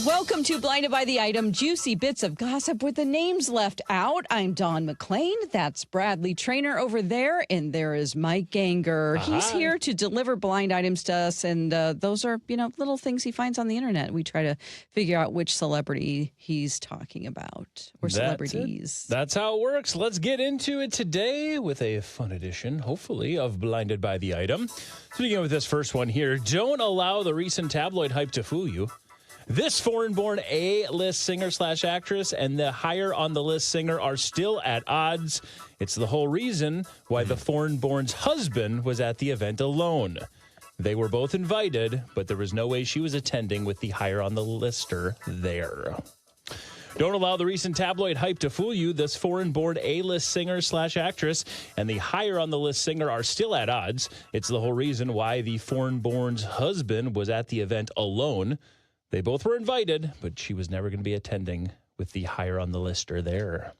Welcome to Blinded by the Item, juicy bits of gossip with the names left out. I'm Dawn McClain. That's Bradley Traynor over there. And there is Mike Ganger. He's here to deliver blind items to us. And those are, little things he finds on the internet. We try to figure out which celebrity he's talking about or celebrities. That's how it works. Let's get into it today with a fun edition, hopefully, of Blinded by the Item. Speaking with this first one here, don't allow the recent tabloid hype to fool you. This foreign-born A-list singer/actress and the higher-on-the-list singer are still at odds. It's the whole reason why the foreign-born's husband was at the event alone. They were both invited, but there was no way she was attending with the higher-on-the-lister there. Don't allow the recent tabloid hype to fool you. This foreign-born A-list singer/actress and the higher-on-the-list singer are still at odds. It's the whole reason why the foreign-born's husband was at the event alone. They both were invited, but she was never going to be attending with the higher on the lister there.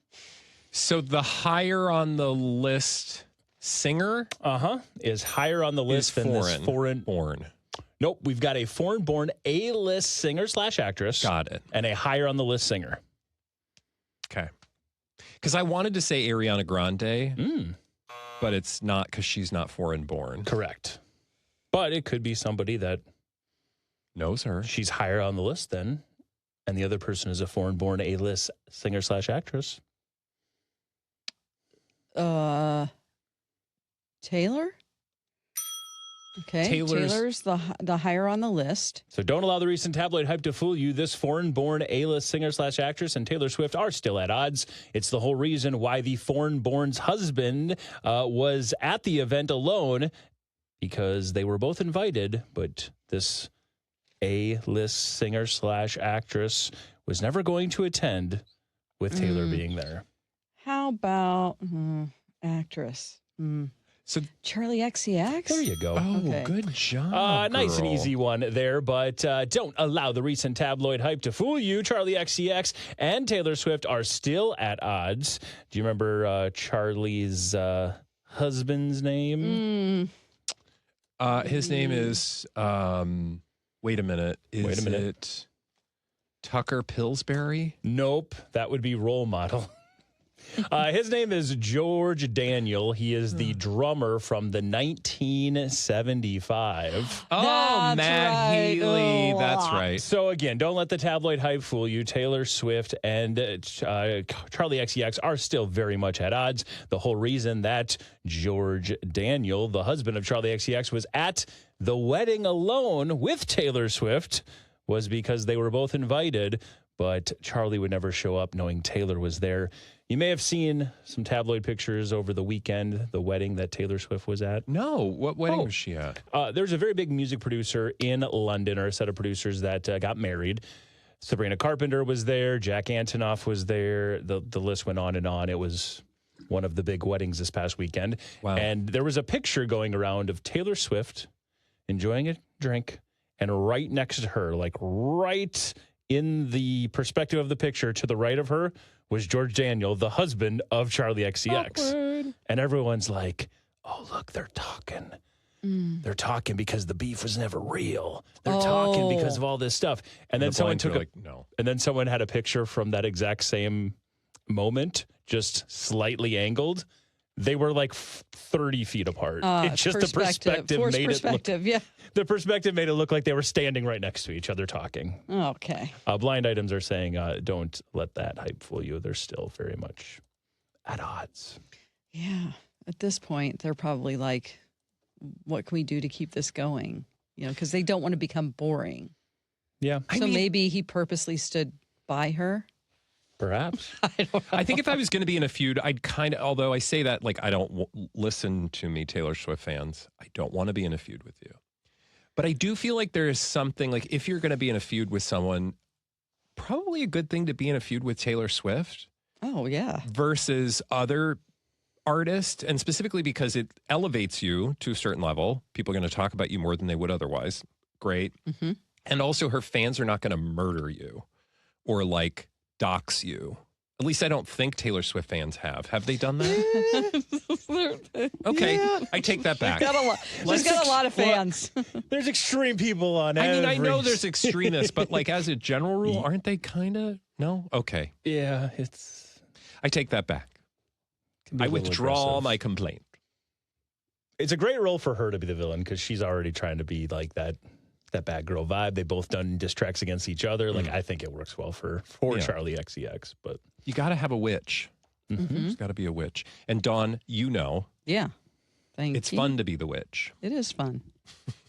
So the higher on the list singer? Is higher on the list than this foreign-born. Nope, we've got a foreign-born A-list singer/actress. Got it. And a higher on the list singer. Okay. Because I wanted to say Ariana Grande, but it's not because she's not foreign-born. Correct. But it could be somebody that knows her. She's higher on the list then, and the other person is a foreign-born A-list singer/actress. Taylor? Okay, Taylor's the higher on the list. So don't allow the recent tabloid hype to fool you. This foreign-born A-list singer/actress and Taylor Swift are still at odds. It's the whole reason why the foreign-born's husband was at the event alone, because they were both invited, but this A-list singer/actress was never going to attend with Taylor being there. How about actress? So Charli XCX? There you go. Oh, Okay. good job. Nice and girl. easy one there, but don't allow the recent tabloid hype to fool you. Charli XCX and Taylor Swift are still at odds. Do you remember Charli's husband's name? His name is, wait a minute. Is it Tucker Pillsbury? Nope, that would be Role Model. His name is George Daniel. He is the drummer from the 1975. Oh, That's Matt right. Healy. Oh. That's right. So again, don't let the tabloid hype fool you. Taylor Swift and Charli XCX are still very much at odds. The whole reason that George Daniel, the husband of Charli XCX, was at the wedding alone with Taylor Swift was because they were both invited, but Charli would never show up knowing Taylor was there. You may have seen some tabloid pictures over the weekend, the wedding that Taylor Swift was at. No. What wedding was she at? There's a very big music producer in London, or a set of producers that got married. Sabrina Carpenter was there. Jack Antonoff was there. The list went on and on. It was one of the big weddings this past weekend. Wow. And there was a picture going around of Taylor Swift enjoying a drink, and right next to her, like right in the perspective of the picture to the right of her, was George Daniel, the husband of Charli XCX. Awkward. And everyone's like, oh, look, they're talking. They're talking because the beef was never real. They're talking because of all this stuff. And then someone took no. And then someone had a picture from that exact same moment, just slightly angled. They were like 30 feet apart. It's just the perspective made it look. Yeah. The perspective made it look like they were standing right next to each other talking. Okay. Blind items are saying, don't let that hype fool you. They're still very much at odds. Yeah. At this point, they're probably like, what can we do to keep this going? Because they don't want to become boring. Yeah. So maybe he purposely stood by her. Perhaps. I don't know. I think if I was going to be in a feud, I'd although I say that, like, I don't listen to me, Taylor Swift fans. I don't want to be in a feud with you. But I do feel like there is something, like, if you're going to be in a feud with someone, probably a good thing to be in a feud with Taylor Swift. Oh, yeah. Versus other artists, and specifically because it elevates you to a certain level. People are going to talk about you more than they would otherwise. Great. And also her fans are not going to murder you or, like, dox you At least I don't think Taylor Swift fans have. Have they done that? Okay, yeah. I take that back. She's got a lot of fans. There's extreme people on I know there's extremists, but like as a general rule, aren't they kind of? No? Okay. Yeah, I take that back. I withdraw my complaint. It's a great role for her to be the villain because she's already trying to be like that bad girl vibe. They've both done diss tracks against each other. Like I think it works well for Charli XCX. But you got to have a witch. There's got to be a witch. And Dawn, yeah, it's fun to be the witch. It is fun.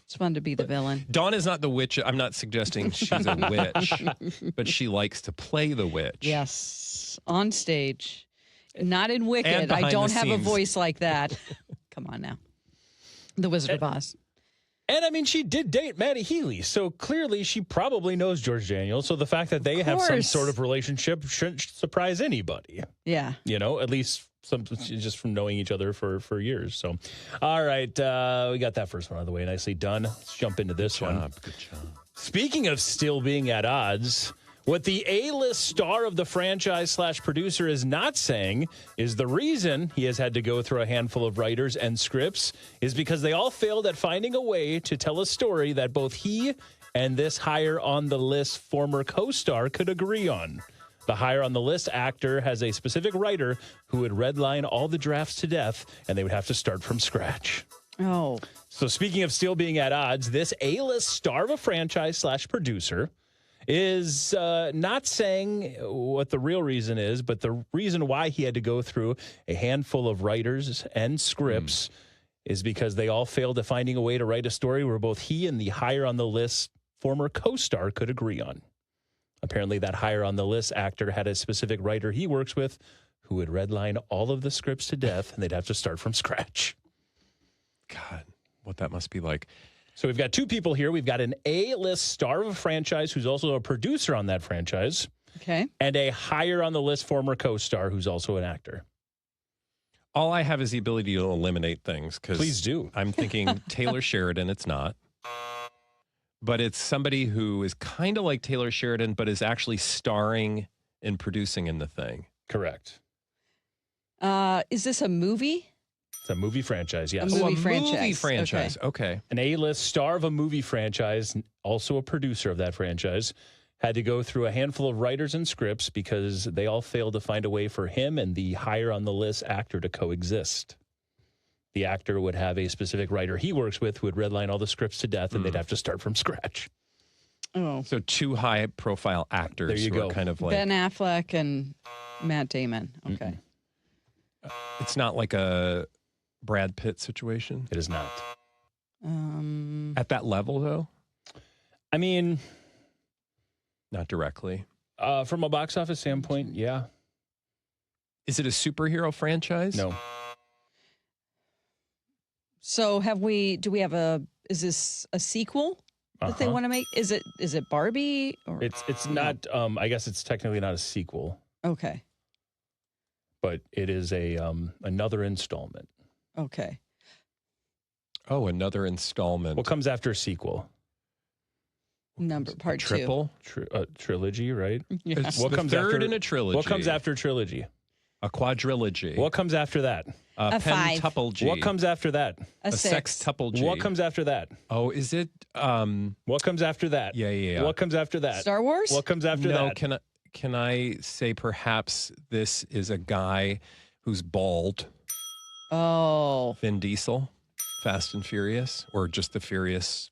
It's fun to be the villain. Dawn is not the witch. I'm not suggesting she's a witch, but she likes to play the witch. Yes, on stage, not in Wicked. I don't have a voice like that. Come on now, The Wizard of Oz. And I mean, she did date Maddie Healy, so clearly she probably knows George Daniels. So the fact that they have some sort of relationship shouldn't surprise anybody. Yeah. At least just from knowing each other for years. So, all right, we got that first one out of the way. Nicely done. Let's jump into this one. Good job. Speaking of still being at odds, what the A-list star of the franchise / producer is not saying is the reason he has had to go through a handful of writers and scripts is because they all failed at finding a way to tell a story that both he and this higher on the list former co-star could agree on. The higher on the list actor has a specific writer who would redline all the drafts to death, and they would have to start from scratch. Oh. So speaking of still being at odds, this A-list star of a franchise / producer is not saying what the real reason is, but the reason why he had to go through a handful of writers and scripts is because they all failed at finding a way to write a story where both he and the higher on the list former co-star could agree on. Apparently, that higher on the list actor had a specific writer he works with who would redline all of the scripts to death, and they'd have to start from scratch. God, what that must be like. So we've got two people here. We've got an A-list star of a franchise who's also a producer on that franchise. Okay. And a higher on the list former co-star who's also an actor. All I have is the ability to eliminate things. Please do. I'm thinking Taylor Sheridan. It's not. But it's somebody who is kind of like Taylor Sheridan, but is actually starring and producing in the thing. Correct. Is this a movie? It's a movie franchise, yes. A movie franchise. Okay. An A-list star of a movie franchise, also a producer of that franchise, had to go through a handful of writers and scripts because they all failed to find a way for him and the higher on the list actor to coexist. The actor would have a specific writer he works with who would redline all the scripts to death, and they'd have to start from scratch. Oh. So two high-profile actors there you who go. Are kind of like... Ben Affleck and Matt Damon. Okay. It's not like a Brad Pitt situation? It is not. At that level, though? I mean... Not directly. From a box office standpoint, yeah. Is it a superhero franchise? No. So is this a sequel that they want to make? Is it Barbie? Or It's not, I guess it's technically not a sequel. Okay. But it is another installment. Okay. Oh, another installment. What comes after a sequel? Part triple? Trilogy, right? Yeah. It's what comes third after, in a trilogy. What comes after trilogy? A quadrilogy. What comes after that? A pentuplegy. What comes after that? A sextuplegy. What comes after that? Oh, is it? What comes after that? Yeah. What comes after that? Star Wars? What comes after that? No, can I say perhaps this is a guy who's bald? Oh. Vin Diesel, Fast and Furious, or just the Furious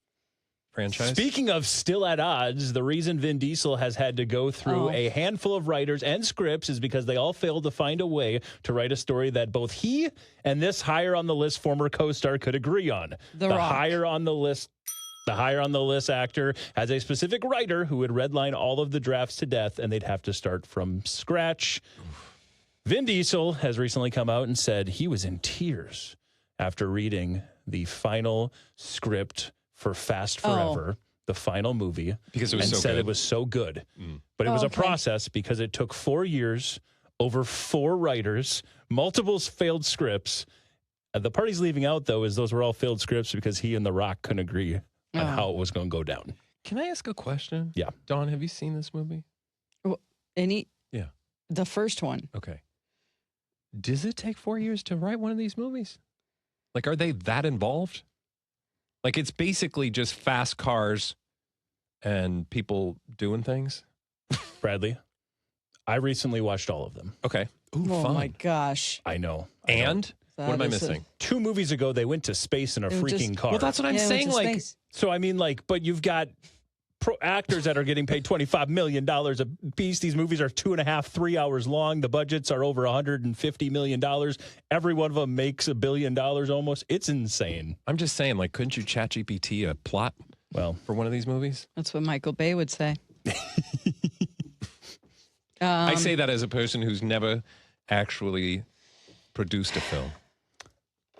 franchise? Speaking of still at odds, the reason Vin Diesel has had to go through a handful of writers and scripts is because they all failed to find a way to write a story that both he and this higher on the list former co-star could agree on. The Rock. higher on the list actor has a specific writer who would redline all of the drafts to death, and they'd have to start from scratch. Vin Diesel has recently come out and said he was in tears after reading the final script for Fast Forever, the final movie, because it was and so said good. It was so good. But it was a process because it took 4 years, over 4 writers, multiple failed scripts. The part he's leaving out, though, is those were all failed scripts because he and The Rock couldn't agree on how it was going to go down. Can I ask a question? Yeah. Dawn, have you seen this movie? Any? Yeah. The first one. Okay. Does it take 4 years to write one of these movies? Like, are they that involved? Like, it's basically just fast cars and people doing things? Bradley, I recently watched all of them. Okay. Ooh, Oh fun. my gosh. I know. And what am I That is missing? 2 movies ago, they went to space in a They were freaking just- car. Well, that's what I'm Yeah, it went saying. to Like, space. So, I mean, like, but you've got actors that are getting paid $25 million a piece. These movies are 2.5, 3 hours long. The budgets are over $150 million. Every one of them makes $1 billion almost. It's insane. I'm just saying, like, couldn't you chat GPT a plot Well, for one of these movies? That's what Michael Bay would say. I say that as a person who's never actually produced a film.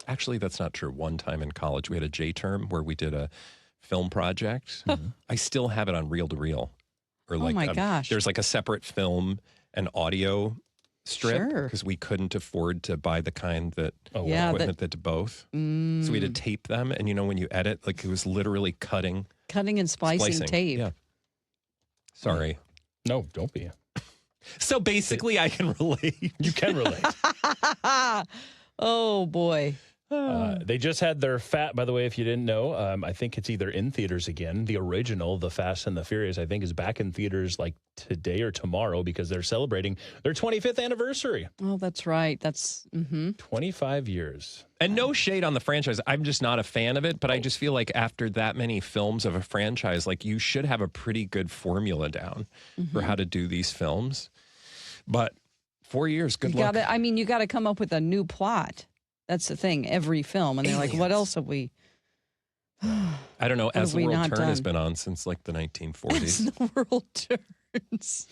Actually, that's not true. One time in college, we had a J term where we did a film project. I still have it on reel to reel. Or like, my gosh. There's like a separate film and audio strip Sure. because we couldn't afford to buy the kind that Yeah, equipment that did both. So we had to tape them. And you know, when you edit, like it was literally cutting, Cutting and splicing tape. Yeah. Sorry. no, don't be. So basically, I can relate. You can relate. Oh, boy. They just had their by the way, if you didn't know, I think it's either in theaters again. The original, The Fast and the Furious, I think is back in theaters like today or tomorrow because they're celebrating their 25th anniversary. Oh, that's right. That's 25 years. And no shade on the franchise. I'm just not a fan of it, but I just feel like after that many films of a franchise, like you should have a pretty good formula down for how to do these films. But 4 years, good you luck. gotta. I mean, you got to come up with a new plot. That's the thing. Every film, and they're like, "What else have we?" I don't know. As have the we world not turn has done? been on since like the 1940s. As the world turns.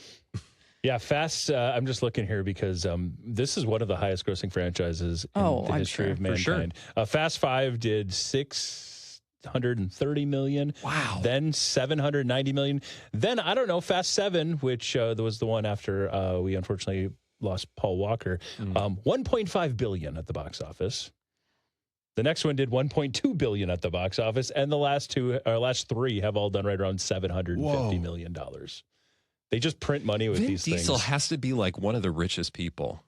Yeah, Fast. I'm just looking here because this is one of the highest grossing franchises in the I'm history sure. of For sure. mankind. Fast 5 did $630 million. Wow. Then $790 million. Then, I don't know, Fast 7, which was the one after we unfortunately lost Paul Walker, $1.5 billion at the box office. The next one did $1.2 billion at the box office, and the last 3 have all done right around $750 million. They just print money with Vin these Diesel things. has to be like one of the richest people.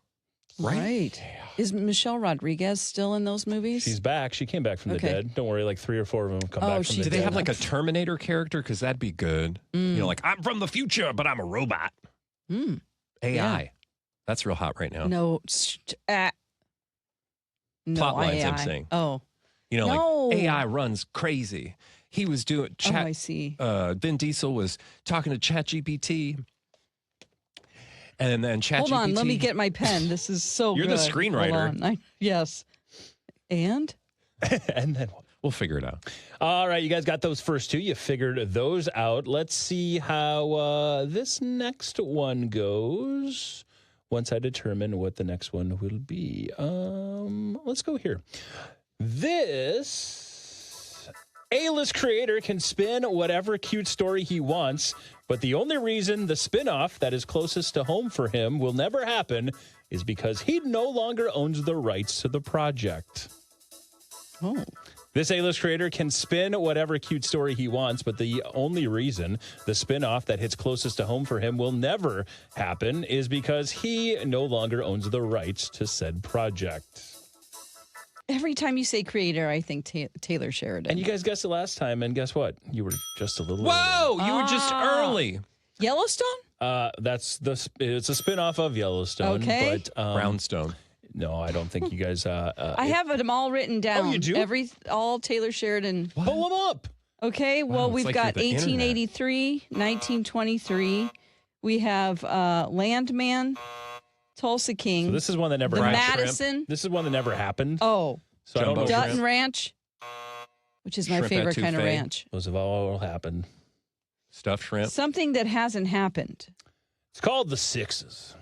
Right. Is Michelle Rodriguez still in those movies? She's back. She came back from the Okay. dead. Don't worry, like 3 or 4 of them come back from she the Do dead. they have like a Terminator character? Because that'd be good. You know, like I'm from the future, but I'm a robot. AI. Yeah. That's real hot right now. no. No, Plot lines, I'm AI. saying. Oh, You know, No. like AI runs crazy. He was doing I see. Vin Diesel was talking to ChatGPT. And then ChatGPT. Hold on, let me get my pen. This is so You're good. the screenwriter. Hold on. Yes. And? And then what? We'll figure it out. All right, you guys got those first 2. You figured those out. Let's see how this next one goes once I determine what the next one will be. Let's go here. This A-list creator can spin whatever cute story he wants, but the only reason the spinoff that is closest to home for him will never happen is because he no longer owns the rights to the project. Oh. This A-list creator can spin whatever cute story he wants, but the only reason the spin-off that hits closest to home for him will never happen is because he no longer owns the rights to said project. Every time you say creator, I think Taylor Sheridan. And you guys guessed it last time, and guess what? You were just a little Whoa, you were just early. Yellowstone? it's a spin-off of Yellowstone. Okay. But, Brownstone. no, I don't think you guys... I have them all written down. you do? All Taylor Sheridan. pull them up. Okay, well, it's we've like got you're the internet. 1883, 1923. We have Landman, Tulsa King, So this is one that never the happened. Madison. This is one that never happened. Oh, So I don't know. Jumbo Dutton Ranch, which is my Shrimp favorite kind of etouffee. ranch. Those have all happened. Stuffed shrimp. Something that hasn't happened. It's called the Sixes.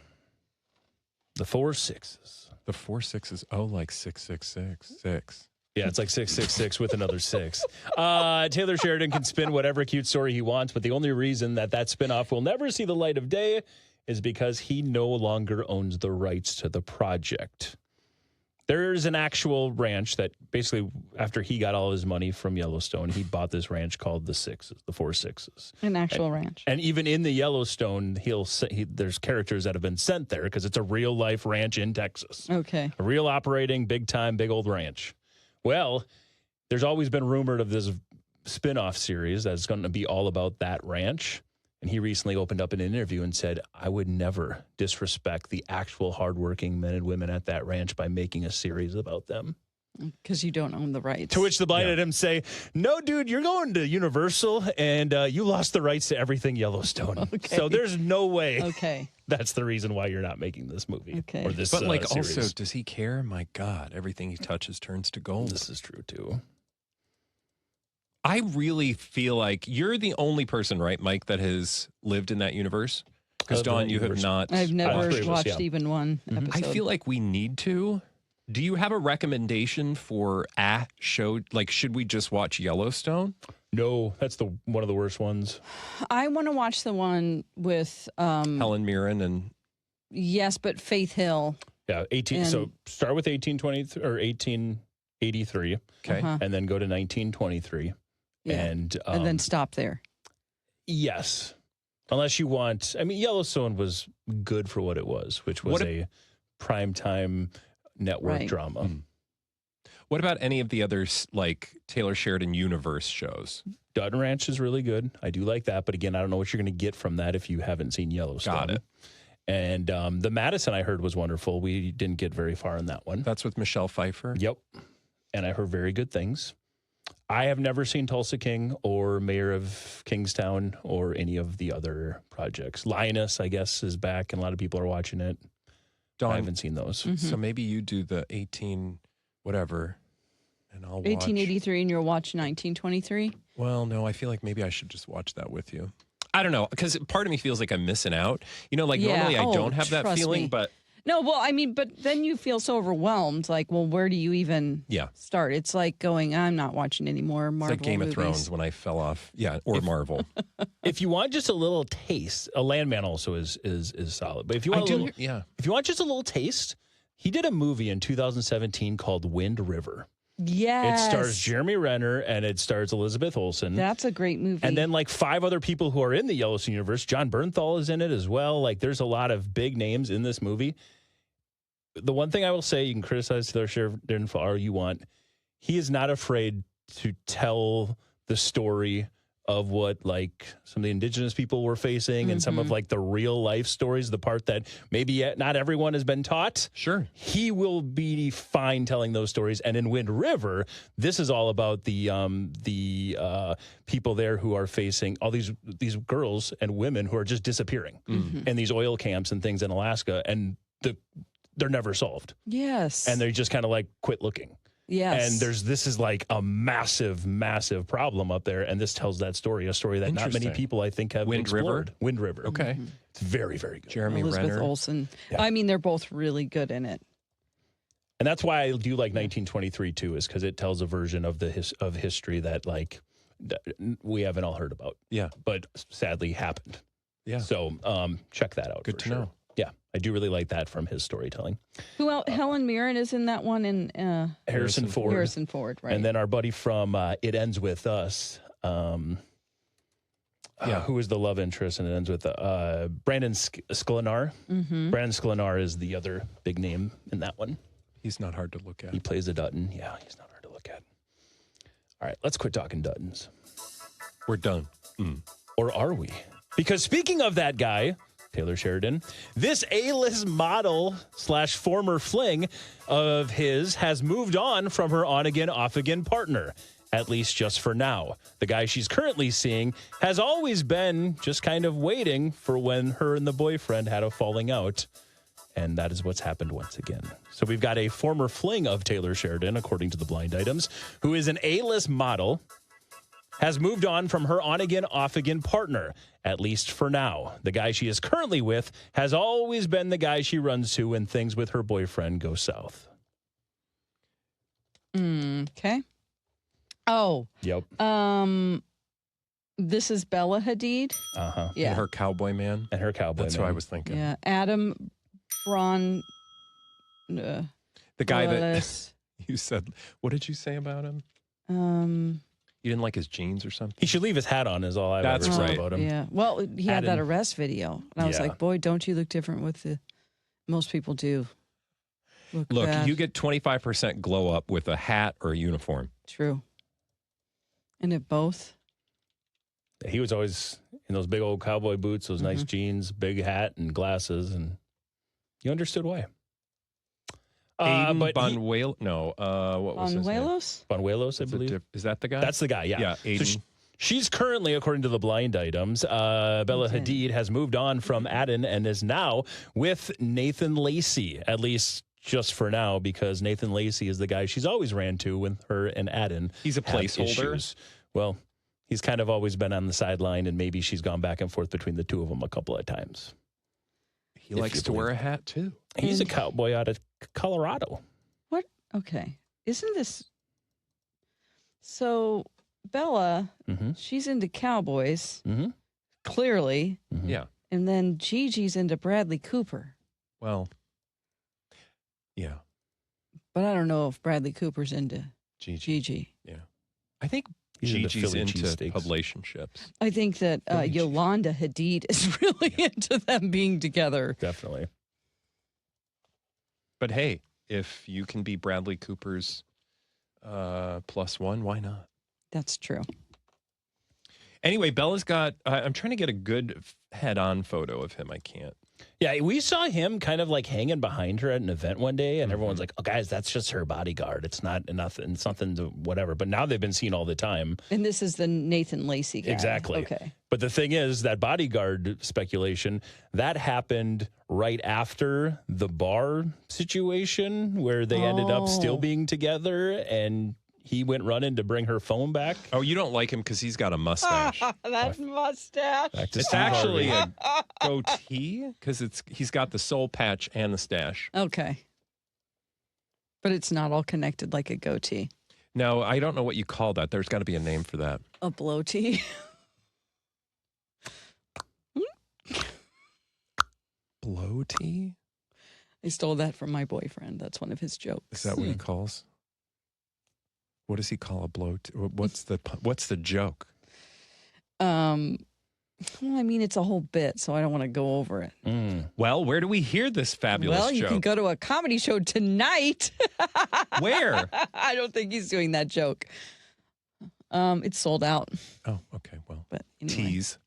The 4 Sixes. The 4 6s. Oh, like 666. 6. Yeah, it's like 666 with another 6. Taylor Sheridan can spin whatever cute story he wants, but the only reason that spinoff will never see the light of day is because he no longer owns the rights to the project. There's an actual ranch that basically, after he got all his money from Yellowstone, he bought this ranch called the Four Sixes. An actual ranch. And even in the Yellowstone, there's characters that have been sent there because it's a real life ranch in Texas. Okay. A real operating, big time, big old ranch. Well, there's always been rumored of this spin-off series that's going to be all about that ranch. And he recently opened up an interview and said, I would never disrespect the actual hardworking men and women at that ranch by making a series about them. Because you don't own the rights. To which the blind items say, no, dude, you're going to Universal and you lost the rights to everything Yellowstone. Okay. So there's no way Okay. that's the reason why you're not making this movie. Okay. Or this But like, series. also, does he care? My God, everything he touches turns to gold. This is true, too. I really feel like you're the only person, right, Mike, that has lived in that universe? Because, Of Dawn, that you have universe. not. I've never three of us, watched yeah. even one I episode. feel like we need to. Do you have a recommendation for a show? Like, should we just watch Yellowstone? No, that's one of the worst ones. I want to watch the one with Helen Mirren and yes, but Faith Hill. Yeah, 18. And- So start with 1820 or 1883, okay. Uh-huh. and then go to 1923, Yeah. and And then stop there. yes, unless you want. I mean, Yellowstone was good for what it was, which was What a primetime network Right. drama. What about any of the others, like Taylor Sheridan Universe shows? Dutton Ranch is really good. I do like that, but again, I don't know what you're going to get from that if you haven't seen Yellowstone. Got it. And the Madison I heard was wonderful. We didn't get very far in that one. That's with Michelle Pfeiffer. Yep. And I heard very good things. I have never seen Tulsa King or Mayor of Kingstown or any of the other projects. Lioness, I guess, is back, and a lot of people are watching it. I Dawn, haven't seen those. so maybe you do the 18 whatever, and I'll watch. 1883 and you'll watch 1923. Well, no, I feel like maybe I should just watch that with you. I don't know, because part of me feels like I'm missing out. You know, like Yeah. normally I Oh, don't have that trust feeling, me. but No, well, I mean, but then you feel so overwhelmed. Like, well, where do you even yeah. start? It's like going, I'm not watching any more It's Marvel like Game movies. of Thrones when I fell off. Yeah, or Marvel. If you want just a little taste, a Landman also is solid. But if you I want do. a little, Yeah. if you want just a little taste, he did a movie in 2017 called Wind River. Yes. It stars Jeremy Renner and it stars Elizabeth Olsen. That's a great movie. And then like 5 other people who are in the Yellowstone universe. John Bernthal is in it as well. Like there's a lot of big names in this movie. The one thing I will say, you can criticize Taylor Sheridan for all you want. He is not afraid to tell the story of what like some of the indigenous people were facing and some of like the real life stories, the part that maybe not everyone has been taught. Sure. He will be fine telling those stories. And in Wind River, this is all about the people there who are facing all these girls and women who are just disappearing in these oil camps and things in Alaska, and they're never solved. yes. And they just kind of like quit looking. yes. And this is like a massive, massive problem up there. And this tells that story, a story that not many Interesting. people, I think, have Wind explored. River? Wind River. Okay. It's very, very good. Jeremy Elizabeth Renner. Olsen. Yeah. I mean, they're both really good in it. And that's why I do like 1923 too, is because it tells a version of of history that like we haven't all heard about, Yeah. but sadly happened. Yeah. So check that out. Good for to sure. know. Yeah, I do really like that from his storytelling. Who else? Helen Mirren is in that one, and Harrison Ford. Harrison Ford, right? And then our buddy from It Ends With Us. Who is the love interest? And it ends with Brandon Sklenar. Brandon Sklenar is the other big name in that one. He's not hard to look at. He plays a Dutton. Yeah, he's not hard to look at. All right, let's quit talking Duttons. We're done. Or are we? Because speaking of that guy, Taylor Sheridan, this A-list model / former fling of his has moved on from her on-again, off-again partner, at least just for now. The guy she's currently seeing has always been just kind of waiting for when her and the boyfriend had a falling out. And that is what's happened once again. So we've got a former fling of Taylor Sheridan, according to the blind items, who is an A-list model, has moved on from her on-again, off-again partner, at least for now. The guy she is currently with has always been the guy she runs to when things with her boyfriend go south. okay. Oh, Yep. this is Bella Hadid. Uh-huh. Yeah, And her cowboy man. And her cowboy That's man. what I was thinking. yeah. Adam Braun. The guy that was, you said, what did you say about him? You didn't like his jeans or something? He should leave his hat on is all I've That's ever said right. about him. Yeah. Well, he had that Adam. arrest video. And I was Yeah. like, boy, don't you look different with the, most people do. Look bad. You get 25% glow up with a hat or a uniform. True. And if both. He was always in those big old cowboy boots, those nice jeans, big hat, and glasses, and you understood why. Aiden But Bonwell, what was his name? Bonuelos? Bonuelos, I believe. Is that the guy? That's the guy, yeah. Yeah, So Aiden. she's currently, according to the blind items, Bella Okay. Hadid has moved on from Adam and is now with Nathan Lacey, at least just for now, because Nathan Lacey is the guy she's always ran to when her and Adam He's a have placeholder. issues. Well, he's kind of always been on the sideline, and maybe she's gone back and forth between the two of them a couple of times. He likes to wear a hat too. He's a cowboy out of Colorado. What? Okay. Isn't this. So, Bella, she's into cowboys, clearly. Yeah. And then Gigi's into Bradley Cooper. Well, yeah. But I don't know if Bradley Cooper's into Gigi. Gigi. Yeah. I think He's into Gigi's Philly into cheesesteaks. relationships. I think that Yolanda Hadid is really into them being together. Definitely. But hey, if you can be Bradley Cooper's plus one, why not? That's true. Anyway, Bella's got, I'm trying to get a good head-on photo of him. I can't. Yeah, we saw him kind of like hanging behind her at an event one day, and everyone's like, "Oh, guys, that's just her bodyguard. It's not enough and something to whatever." But now they've been seen all the time. And this is the Nathan Lacey guy. Exactly. Okay. But the thing is, that bodyguard speculation that happened right after the bar situation where they ended up still being together, and he went running to bring her phone back. Oh, you don't like him because he's got a mustache. That mustache. Back to It's Steve actually Harvey. a goatee because he's got the soul patch and the stash. Okay. But it's not all connected like a goatee. No, I don't know what you call that. There's got to be a name for that. A blow tee. Blow tee? I stole that from my boyfriend. That's one of his jokes. Is that what he calls? What does he call a blow tee? What's the joke? Well, I mean, it's a whole bit, so I don't want to go over it. Well, where do we hear this fabulous Well, you joke? can go to a comedy show tonight. Where? I don't think he's doing that joke. It's sold out. Oh, okay. Well, But anyway. tease.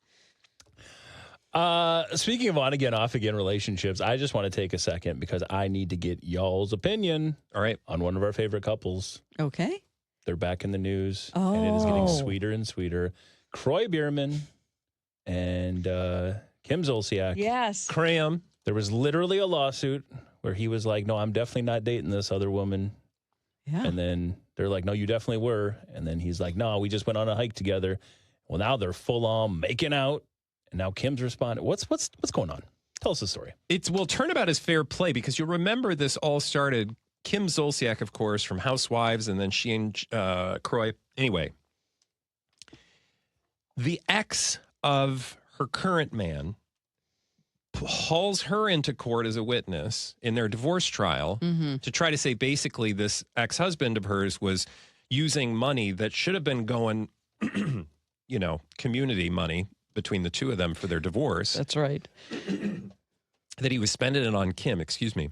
Speaking of on again, off again relationships, I just want to take a second because I need to get y'all's opinion All right. on one of our favorite couples. Okay. They're back in the news, and it is getting Oh. sweeter and sweeter. Croy Bierman and Kim Zolciak. Yes. Cram. There was literally a lawsuit where he was like, "No, I'm definitely not dating this other woman." Yeah. And then they're like, "No, you definitely were." And then he's like, "No, we just went on a hike together." Well, now they're full on making out, and now Kim's responding. What's going on? Tell us the story. Turnabout is fair play because you'll remember this all started. Kim Zolciak, of course, from Housewives, and then she and Croy. Anyway, the ex of her current man hauls her into court as a witness in their divorce trial to try to say basically this ex-husband of hers was using money that should have been going, community money between the two of them for their divorce. That's right. That he was spending it on Kim, excuse me.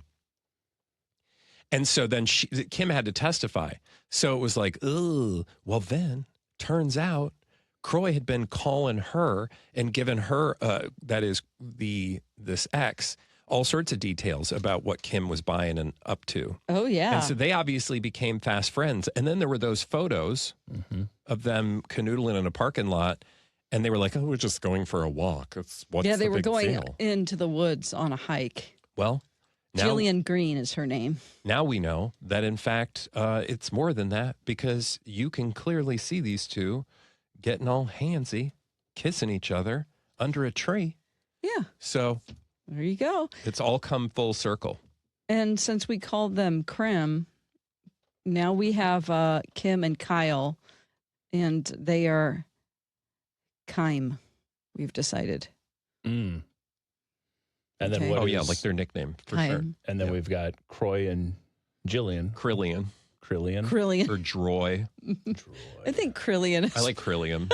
And so then Kim had to testify. So it was like, oh, well then, turns out Croy had been calling her and giving her, that is this ex, all sorts of details about what Kim was buying and up to. Oh, yeah. And so they obviously became fast friends. And then there were those photos of them canoodling in a parking lot. And they were like, oh, we're just going for a walk. What's yeah, they the were big going deal? into the woods on a hike. Well, now, Jillian Green is her name. now we know that, in fact, it's more than that because you can clearly see these two getting all handsy, kissing each other under a tree. Yeah. So There you go. it's all come full circle. And since we called them Krim, now we have Kim and Kyle, and they are Kime, we've decided. And then Okay. what Oh, yeah, is- like their nickname for sure. Kime. And then Yeah. we've got Croy and Jillian. Krillian. Krillian. Or Droy. I think Krillian. I like Krillian.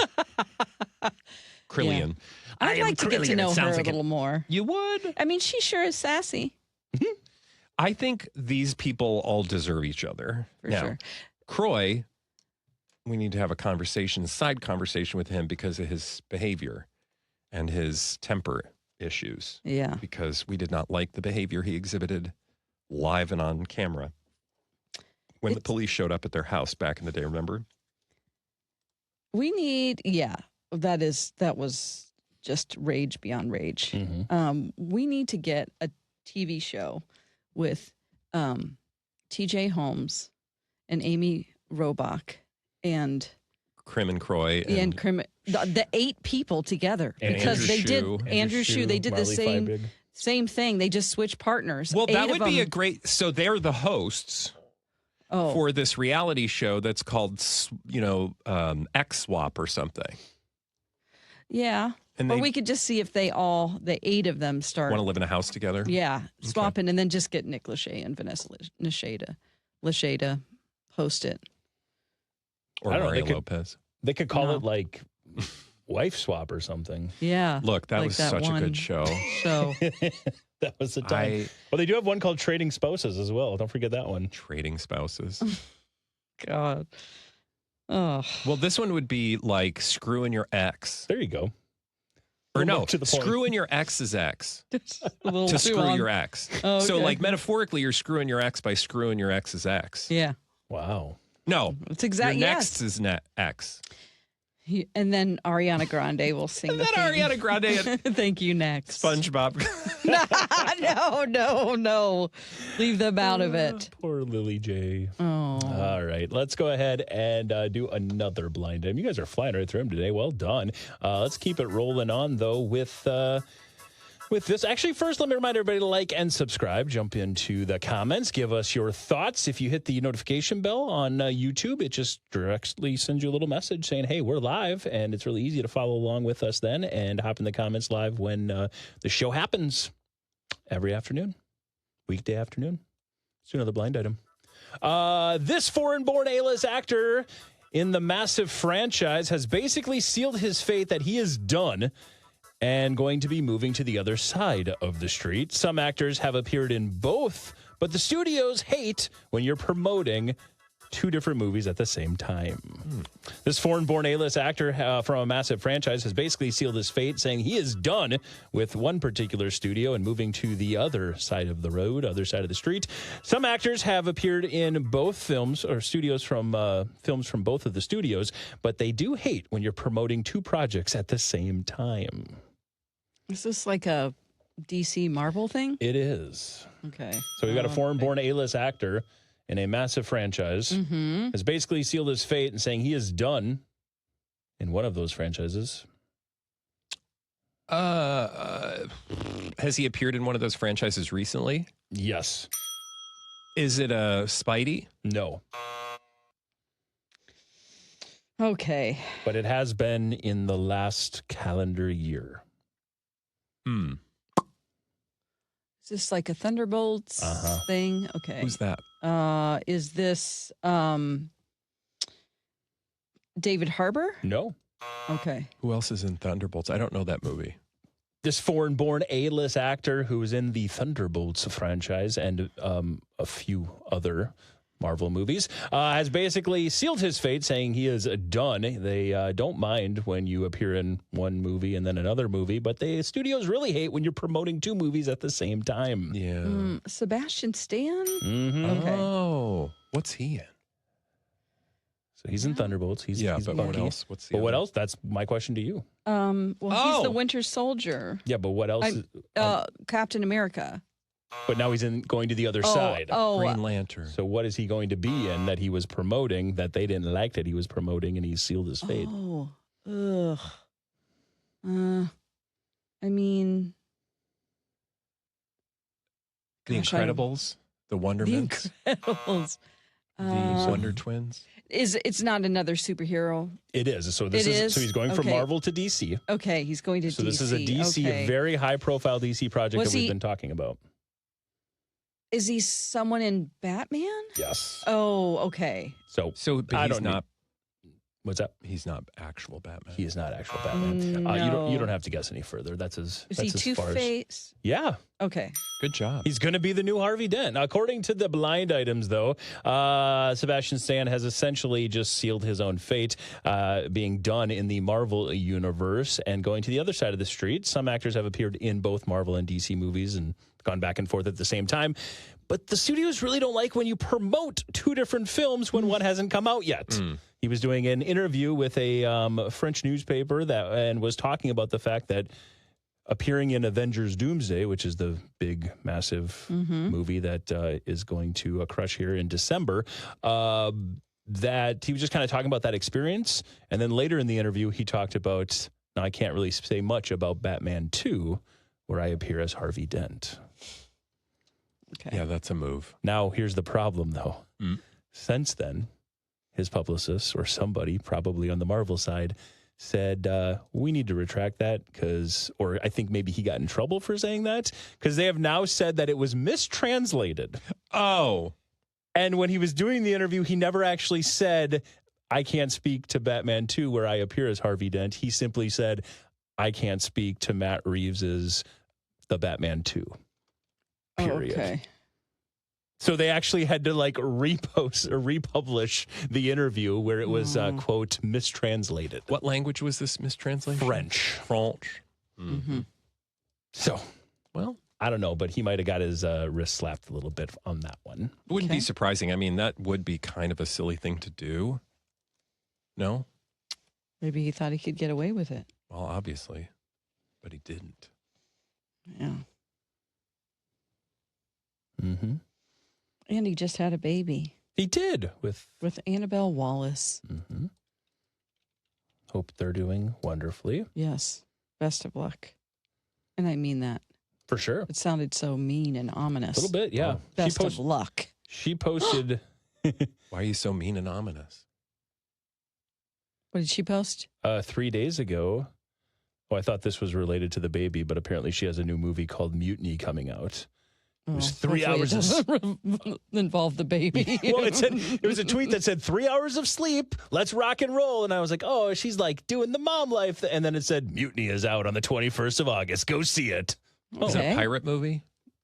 Krillian. I'd like to get to know her a little more. You would? I mean, she sure is sassy. I think these people all deserve each other. For now, sure. Croy, we need to have a side conversation with him because of his behavior and his temper issues. Yeah. Because we did not like the behavior he exhibited live and on camera when the police showed up at their house back in the day, remember? That was just rage beyond rage. Mm-hmm. We need to get a TV show with TJ Holmes and Amy Robach and Krim and Croy and Krim, the 8 people together, and because Andrew Shue, they did the Marley same thing. They just switched partners. Well, 8 that of would be them. a great. So they're the hosts for this reality show that's called, X Swap or something. Yeah. And or they we could just see if the 8 of them start. want to live in a house together. Yeah, swapping, and then just get Nick Lachey and Vanessa Lachey to host it. Or Mario Lopez. They could call it like Wife Swap or something. Yeah. Look, that was such a good show. That was the time. Well, they do have one called Trading Spouses as well. Don't forget that one. Trading Spouses. God. Oh. Well, this one would be like screwing your ex. There you go. Or no, to the point. screwing your ex's ex To screw your ex. Oh, okay. So, like, metaphorically, you're screwing your ex by screwing your ex's ex. Yeah. Wow. No. It's exactly your next is ex. And then Ariana Grande will sing. And then Ariana Grande. Thank you, next. SpongeBob. No. Leave them out of it. Poor Lily J. Oh. All right. Let's go ahead and do another blind item. You guys are flying right through them today. Well done. Let's keep it rolling on, though, with this. Actually, first, let me remind everybody to like and subscribe. Jump into the comments. Give us your thoughts. If you hit the notification bell on YouTube, it just directly sends you a little message saying, hey, we're live. And it's really easy to follow along with us then and hop in the comments live when the show happens every afternoon, weekday afternoon. Let's do another blind item. This foreign-born A-list actor in the massive franchise has basically sealed his fate that he is done and going to be moving to the other side of the street. Some actors have appeared in both, but the studios hate when you're promoting 2 different movies at the same time. This foreign-born A-list actor from a massive franchise has basically sealed his fate, saying he is done with one particular studio and moving to the other side of the road, other side of the street. Some actors have appeared in both films or films from both of the studios, but they do hate when you're promoting 2 projects at the same time. Is this like a DC Marvel thing? It is. Okay. So we've got a foreign-born A-list actor in a massive franchise, has basically sealed his fate and saying he is done in one of those franchises. Has he appeared in one of those franchises recently? Yes. Is it a Spidey? No. Okay. But it has been in the last calendar year. Is this like a Thunderbolts thing? Okay. Who's that? Is this David Harbour? No. Okay. Who else is in Thunderbolts? I don't know that movie. This foreign-born A-list actor who is in the Thunderbolts franchise and a few other Marvel movies, has basically sealed his fate, saying he is done. They don't mind when you appear in one movie and then another movie, but the studios really hate when you're promoting 2 movies at the same time. Yeah. Sebastian Stan? Okay. Oh, what's he in? So he's in Thunderbolts. He's but Bucky. what else? What else? That's my question to you. He's the Winter Soldier. Yeah, but what else? Captain America. But now he's going to the other side. Green Lantern. So what is he going to be in that he was promoting that they didn't like that he was promoting and he sealed his fate? Oh, ugh. I mean, The Incredibles, the Wonderments, The Incredibles. the Wonder Twins. It's not another superhero? It is. So this is. So he's going from Marvel to DC. Okay, he's going to DC. So this is a DC, a very high-profile DC project that we've been talking about. Is he someone in Batman? Yes. Oh, okay. But I he's don't not. What's that? He's not actual Batman. He is not actual Batman. No. You don't have to guess any further. That's as Is that's he as Two far as. Face? Yeah. Okay. Good job. He's going to be the new Harvey Dent. According to the blind items, though, Sebastian Stan has essentially just sealed his own fate, being done in the Marvel universe and going to the other side of the street. Some actors have appeared in both Marvel and DC movies and gone back and forth at the same time. But the studios really don't like when you promote two different films when one hasn't come out yet. He was doing an interview with a French newspaper and was talking about the fact that appearing in Avengers Doomsday, which is the big, massive movie that is going to crush here in December, that he was just kind of talking about that experience. And then later in the interview, he talked about, now I can't really say much about Batman 2, where I appear as Harvey Dent. Okay. Yeah, that's a move. Now, here's the problem, though. Since then, his publicist or somebody, probably on the Marvel side, said, we need to retract that or I think maybe he got in trouble for saying that, because they have now said that it was mistranslated. Oh. And when he was doing the interview, he never actually said, I can't speak to Batman 2 where I appear as Harvey Dent. He simply said, I can't speak to Matt Reeves's The Batman 2. Period. Oh, okay. So they actually had to repost or republish the interview where it was, quote, mistranslated. What language was this mistranslation? French. So, well, I don't know, but he might have got his wrist slapped a little bit on that one. It wouldn't be surprising. I mean, that would be kind of a silly thing to do. No? Maybe he thought he could get away with it. Well, obviously, but he didn't. Yeah. Mm-hmm. And he just had a baby. He did with Annabelle Wallace. Mm-hmm. Hope they're doing wonderfully. Yes. Best of luck. And I mean that. For sure. It sounded so mean and ominous. A little bit, yeah. Best of luck. She posted. Why are you so mean and ominous? What did she post? 3 days ago. Oh, I thought this was related to the baby, but apparently she has a new movie called Mutiny coming out. It was 3 hours of involve the baby. Well, it was a tweet that said 3 hours of sleep. Let's rock and roll. And I was like, oh, she's like doing the mom life. And then it said Mutiny is out on the 21st of August. Go see it. Is it a pirate movie?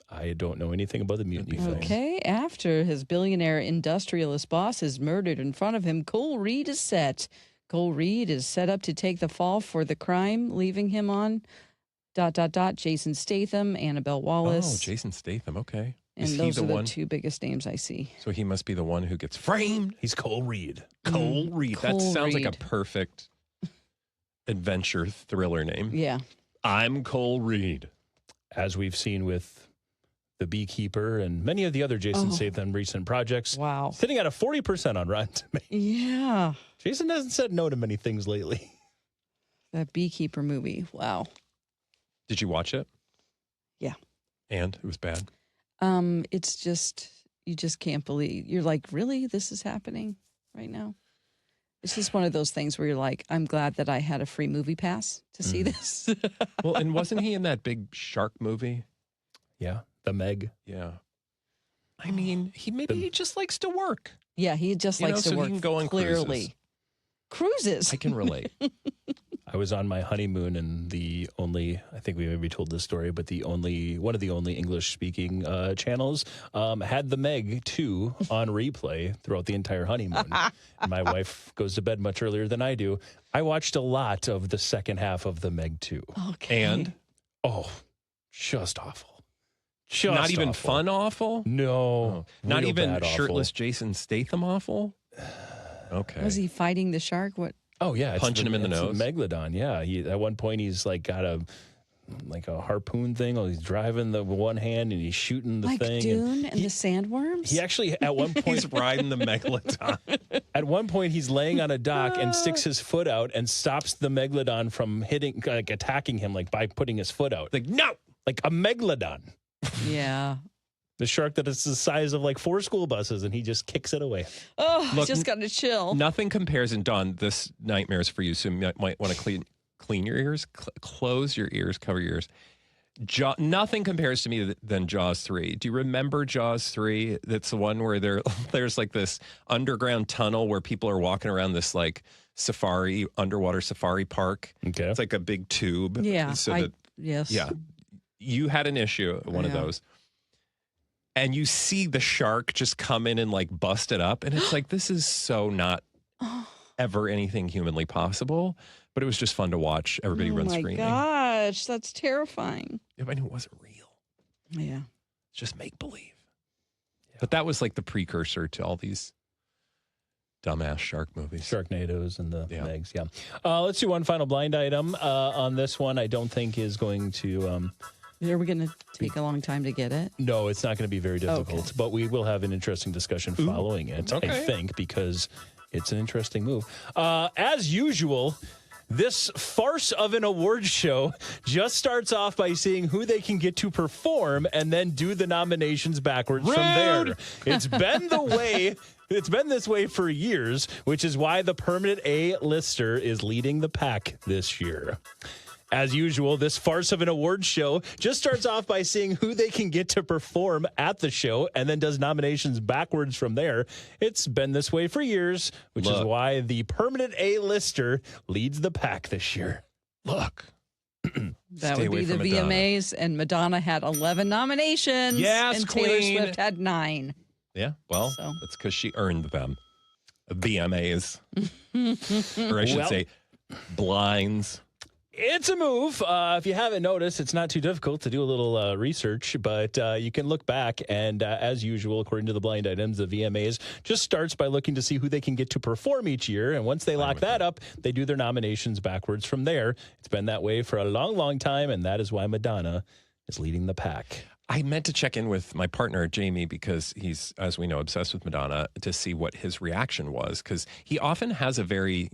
I don't know anything about the Mutiny thing. Okay. After his billionaire industrialist boss is murdered in front of him, Cole Reed is set. Cole Reed is set up to take the fall for the crime, leaving him on ... Jason Statham, Annabelle Wallace. Oh, Jason Statham. Okay. And those are the two biggest names I see. So he must be the one who gets framed. He's Cole Reed. Cole Reed. That sounds like a Reed. perfect adventure thriller name. Yeah. I'm Cole Reed. As we've seen with The Beekeeper and many of the other Jason Oh. Statham recent projects. Wow. Sitting at a 40% on Rotten Tomatoes. Yeah. Jason hasn't said no to many things lately. That Beekeeper movie. Wow. Did you watch it? Yeah. And it was bad. It's just, you just can't believe. You're like, really? This is happening right now? It's just one of those things where you're like, I'm glad that I had a free movie pass to see this. Well, and wasn't he in that big shark movie? Yeah. The Meg. Yeah. I mean, he just likes to work. Yeah, he just likes to so he work can go on clearly. Cruises. I can relate. I was on my honeymoon and I think we maybe told this story, but one of the only English speaking channels had the Meg 2 on replay throughout the entire honeymoon. And my wife goes to bed much earlier than I do. I watched a lot of the second half of the Meg 2. Okay. And? Oh, just awful. Not even awful. fun awful? No. Not real even bad awful. shirtless Jason Statham awful? Okay. Was he fighting the shark? What? Oh, yeah. it's Punching him in the it's nose? Megalodon, yeah. At one point, he's got a harpoon thing. He's driving the one hand and he's shooting the Like thing. Dune and the sandworms? He actually, at one point, He's riding the Megalodon. At one point, he's laying on a dock and sticks his foot out and stops the Megalodon from attacking him, by putting his foot out. No! Like a Megalodon. Yeah. The shark that is the size of 4 school buses, and he just kicks it away. Oh, Look, just got to chill. Nothing compares, and Dawn, this nightmare is for you, so you might want to clean your ears, close your ears, cover your ears. Nothing compares to me than Jaws 3. Do you remember Jaws 3? That's the one where there's like this underground tunnel where people are walking around this like underwater safari park. Okay. It's like a big tube. Yeah. Yes. Yeah. You had an issue at one of those. And you see the shark just come in and like bust it up. And it's like, this is so not ever anything humanly possible. But it was just fun to watch everybody run screaming. Oh, my gosh. That's terrifying. I mean, it wasn't real. Yeah. It's just make believe. Yeah. But that was like the precursor to all these dumbass shark movies. Sharknadoes and the legs. Yeah. Let's do one final blind item on this one. I don't think is going to... Are we going to take a long time to get it? No, it's not going to be very difficult, but we will have an interesting discussion following it, I think, because it's an interesting move. As usual, this farce of an awards show just starts off by seeing who they can get to perform and then do the nominations backwards from there. It's been the way... It's been this way for years, which is why the permanent A-lister is leading the pack this year. As usual, this farce of an awards show just starts off by seeing who they can get to perform at the show and then does nominations backwards from there. It's been this way for years, which is why the permanent A-lister leads the pack this year. Look. That would be the VMAs, and Madonna had 11 nominations. Yes, and Taylor Swift had 9. Yeah, well, that's because she earned them. VMAs. Or I should say, blinds. It's a move. If you haven't noticed, it's not too difficult to do a little research, but you can look back. And as usual, according to the blind items, the VMAs just starts by looking to see who they can get to perform each year. And once they lock that up, they do their nominations backwards from there. It's been that way for a long, long time. And that is why Madonna is leading the pack. I meant to check in with my partner, Jamie, because he's, as we know, obsessed with Madonna, to see what his reaction was. Because he often has a very,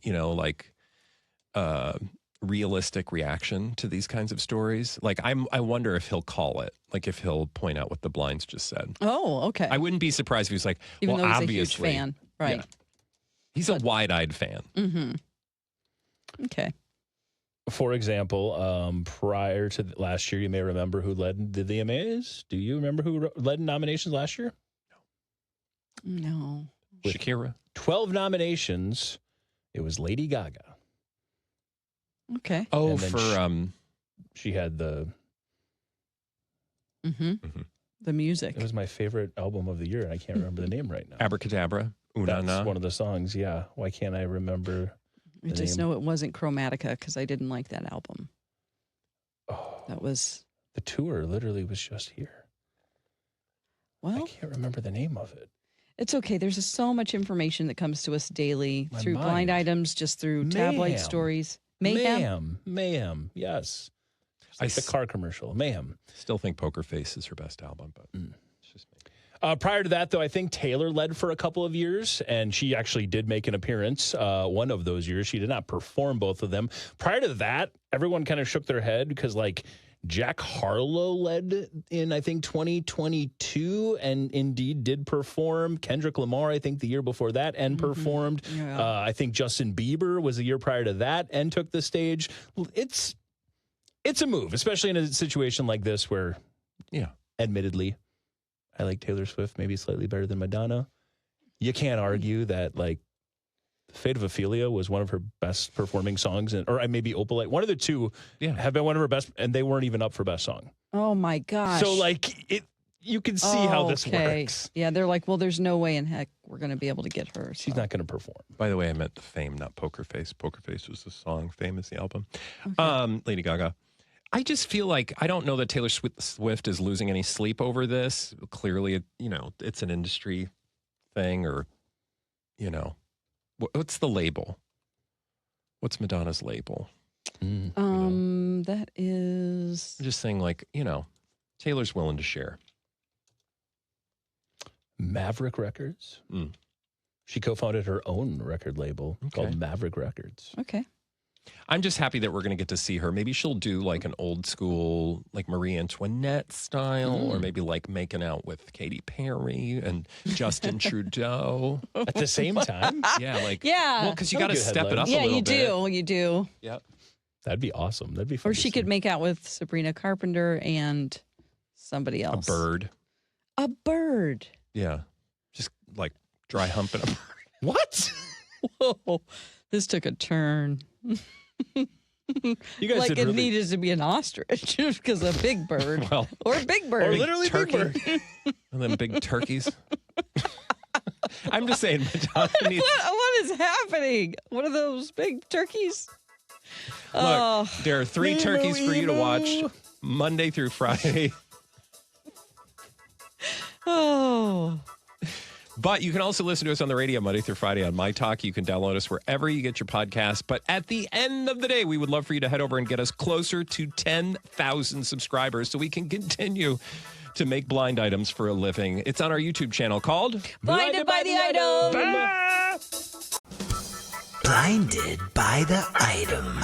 realistic reaction to these kinds of stories. Like, I wonder if he'll call it, like if he'll point out what the blinds just said. Oh, okay. I wouldn't be surprised if he was like, even though he's obviously, a huge fan, right? Yeah. He's a wide-eyed fan. Mm-hmm. Okay. For example, prior to last year, you may remember who led the VMAs. Do you remember who led nominations last year? No. With Shakira. 12 nominations. It was Lady Gaga. Okay. Oh, she had the the music. It was my favorite album of the year, and I can't remember the name right now. Abracadabra. That's one of the songs. Yeah. Why can't I remember? I just know it wasn't Chromatica because I didn't like that album. Oh, that was the tour. Literally was just here. Well, I can't remember the name of it. It's okay. There's so much information that comes to us daily through blind items, just through tabloid stories. Mayhem. Yes. It's like the car commercial. Mayhem. Still think Poker Face is her best album, but it's just me. Prior to that, though, I think Taylor led for a couple of years, and she actually did make an appearance one of those years. She did not perform both of them. Prior to that, everyone kind of shook their head because, like, Jack Harlow led in, I think, 2022 and indeed did perform. Kendrick Lamar, I think, the year before that and performed. Yeah. I think Justin Bieber was the year prior to that and took the stage. It's a move, especially in a situation like this where, admittedly, I like Taylor Swift maybe slightly better than Madonna. You can't argue that, like, Fate of Ophelia was one of her best performing songs, or maybe Opalite. One of the two have been one of her best, and they weren't even up for best song. Oh my gosh! So like you can see how this works. Yeah, they're like, well, there's no way in heck we're going to be able to get her. So. She's not going to perform. By the way, I meant the Fame, not Poker Face. Poker Face was the song. Fame is the album. Okay. Lady Gaga. I just feel like I don't know that Taylor Swift is losing any sleep over this. Clearly, it's an industry thing, or what's the label? What's Madonna's label? That is... I'm just saying, like, Taylor's willing to share. Maverick Records. She co-founded her own record label called Maverick Records. Okay. I'm just happy that we're going to get to see her. Maybe she'll do like an old school, like Marie Antoinette style, or maybe like making out with Katy Perry and Justin Trudeau at the same time. Yeah, yeah. Well, because you got to step it up a little bit. Yeah, you do. Yep. That'd be awesome. That'd be fun. Or she could make out with Sabrina Carpenter and somebody else. A bird. A bird. Yeah. Just like dry humping a bird. What? Whoa. This took a turn. You guys Like should it really... needed to be an ostrich because a big bird. Well, or a big bird. Or literally turkey. Big Bird. And then big turkeys. I'm just saying, Madonna needs... What is happening? What are those big turkeys? Look, there are 3 turkeys for you to watch Monday through Friday. Oh. But you can also listen to us on the radio Monday through Friday on MyTalk. You can download us wherever you get your podcasts. But at the end of the day, we would love for you to head over and get us closer to 10,000 subscribers so we can continue to make blind items for a living. It's on our YouTube channel called Blinded by the Item. Blinded by the item.